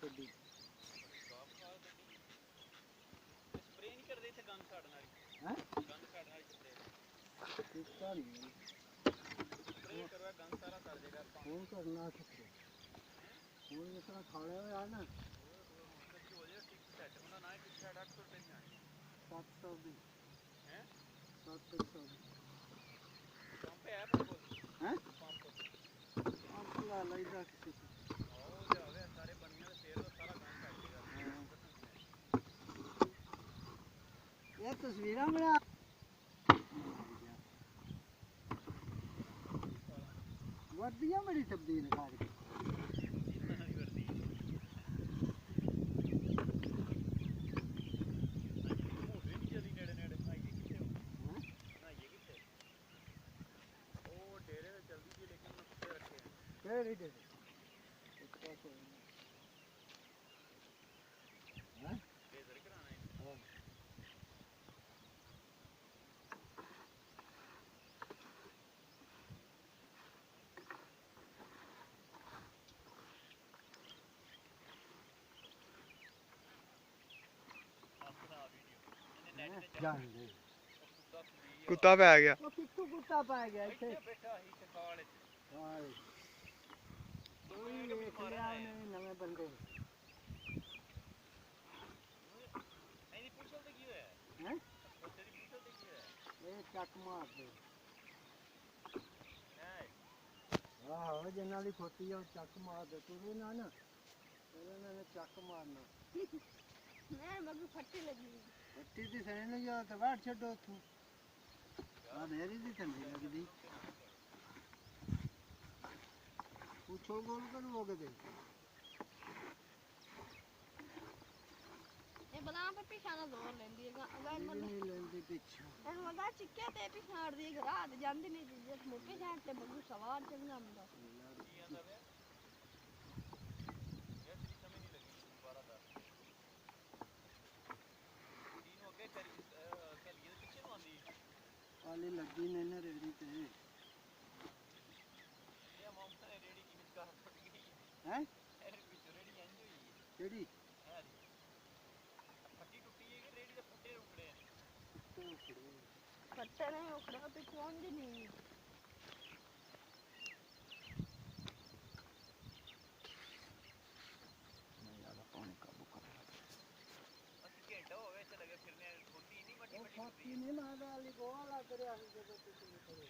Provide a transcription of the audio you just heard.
ਕੱਢੀ ਸਾਫ ਖਾਲ ਕੱਢੀ ਸਪਰੇ ਨਹੀਂ ਕਰਦੇ ਇੱਥੇ ਗੰਦ ਸਾੜਨ ਵਾਲੀ ਹੈ ਗੰਦ ਸਾੜਨ ਵਾਲੀ ਸਪਰੇ ਕੀਤਾ ਨਹੀਂ ਸਪਰੇ ਕਰਵਾ ਗੰਦ ਸਾਰਾ ਸੜ ਜਾਏਗਾ ਆਪਾਂ ਫੋਨ ਕਰਨਾ ਸਪਰੇ ਹੁਣ ਜਿਸ ਤਰ੍ਹਾਂ ਖਾਲਿਆ ਹੋਇਆ ਨਾ ਹੁਣ ਤਾਂ ਹੋ ਜਾਏਗਾ ਟਿਪ ਸੈੱਟ ਉਹਨਾਂ ਨਾਲ ਟਿਪ ਸੈੱਟ 800 ਰੁਪਏ ਦੀ ਆਣੀ 700 ਦੀ ਹੈ 700 ਦੀ ਪੰਪ ਹੈ ਆਪਣੇ ਕੋਲ ਹੈ ਪੰਪ ਪੰਪ ਲਾ ਲਈਦਾ ਕਿਸੇ ਤੋਂ ਆਓ ਲਿਆਵੇ ਸਾਰੇ ਬਣੀਆਂ ਤੇ ਫੇਰ ਸਾਰਾ ਗੰਦ ਸੜ ਜਾਏਗਾ ਇਹ ਤਸਵੀਰਾਂ ਬਣਾ ਵਰਦੀਆਂ ਬੜੀ ਤਬਦੀਲ ਕਰ ਕੇ ਕਿਹੜੀ ਦੇ ਜਾਂਦੇ ਕੁੱਤਾ ਪੈ ਗਿਆ ਉਹ ਕਿੱਥੋਂ ਕੁੱਤਾ ਪੈ ਗਿਆ ਇੱਥੇ ਬੈਠਾ ਸੀ ਟਕਾਲ ਵਿੱਚ ਹਾਏ ਕੋਈ ਵੇਖ ਲਿਆ ਉਹਨੇ ਨਵੇਂ ਬੰਦੇ ਇਹਦੀ ਪੁੱਛਲ ਤੇ ਕੀ ਹੋਇਆ ਹੈ ਕੁੱਤੇ ਦੀ ਪੁੱਛਲ ਤੇ ਕੀ ਹੋਇਆ ਇਹ ਚੱਕ ਮਾਰਦੇ ਹੈ ਆਹੋ ਜਿੰਨਾਂ ਦੀ ਖੋਤੀ ਆ ਉਹ ਚੱਕ ਮਾਰਦੇ ਤੂੰ ਨਾ ਨਾ ਇਹਨਾਂ ਨੇ ਚੱਕ ਮਾਰਨਾ ਮੈਂ ਮਗਰ ਫੱਟੀ ਲੱਗੀ ਫੱਟੀ ਦੀ ਸੈਨ ਲਈ ਆ ਤੇ ਬਾਹਰ ਛੱਡੋ ਉੱਥੋਂ ਆ ਮੇਰੀ ਦੀ ਠੰਡੀ ਲੱਗਦੀ ਪੁੱਛੋ ਗੋਲ ਕਰੋਗੇ ਤੇ ਇਹ ਬਣਾ ਪੇ ਪਿਛਾਣਾ ਜ਼ੋਰ ਲੈਂਦੀ ਹੈ ਅਗਰ ਨਹੀਂ ਲੈਂਦੀ ਪਿੱਛੇ ਇਹਨੂੰ ਮਗਾ ਚਿੱਕਿਆ ਤੇ ਪਿਛਾੜਦੀ ਹੈ ਰਾਤ ਜਾਂਦੀ ਨਹੀਂ ਜੇ ਮੋਕੇ ਜਾਣ ਤੇ ਬਗੂ ਸਵਾਰ ਚੰਗਾ ਹੁੰਦਾ ਕੀ ਆਂਦਾ ਵੇ ਇਹ ਤੇਰੀ ਸਮਝ ਨਹੀਂ ਲੱਗੀ ਦੁਬਾਰਾ ਦਾ ਇਹਨੂੰ ਅੱਗੇ ਕਰੀ ਕਲੀਏ ਦੇ ਪਿੱਛੇ ਨੂੰ ਆਂਦੀ ਆਲੀ ਲੱਗੀ ਨੇ ਨਾ ਰੇੜੀ ਤੇ ਇਹ ਮੌਕਾ ਨੇ ਰੇੜੀ ਕੀ ਵਿਚਕਾਰ ਟੁੱਟ ਗਈ ਹੈ ਇਹ ਵਿੱਚ ਰੇੜੀ ਇੰਜ ਹੋਈ ਕਿਹੜੀ ਹੈ ਫੱਟੀ ਟੁੱਟੀ ਹੈ ਕਿ ਰੇੜੀ ਦੇ ਫੁੱਟੇ ਉਖੜੇ ਫੱਟੇ ਨਹੀਂ ਉਖੜਾ ਤੇ ਪਹੁੰਚ ਨਹੀਂ ਅਸੀਂ ਘੰਟਾ ਹੋ ਗਿਆ ਇੱਥੇ ਲੱਗੇ ਫਿਰਨੇ ਛੋਟੀ ਨਹੀਂ ਵੱਡੀ ਵੱਡੀ ਖੋਤੀ ਨਹੀਂ ਨਾ ਵਾਲੀ ਗੋਲਾ ਕਰਿਆ ਸੀ ਜਦੋਂ ਤੁਸੀਂ ਕਰੇ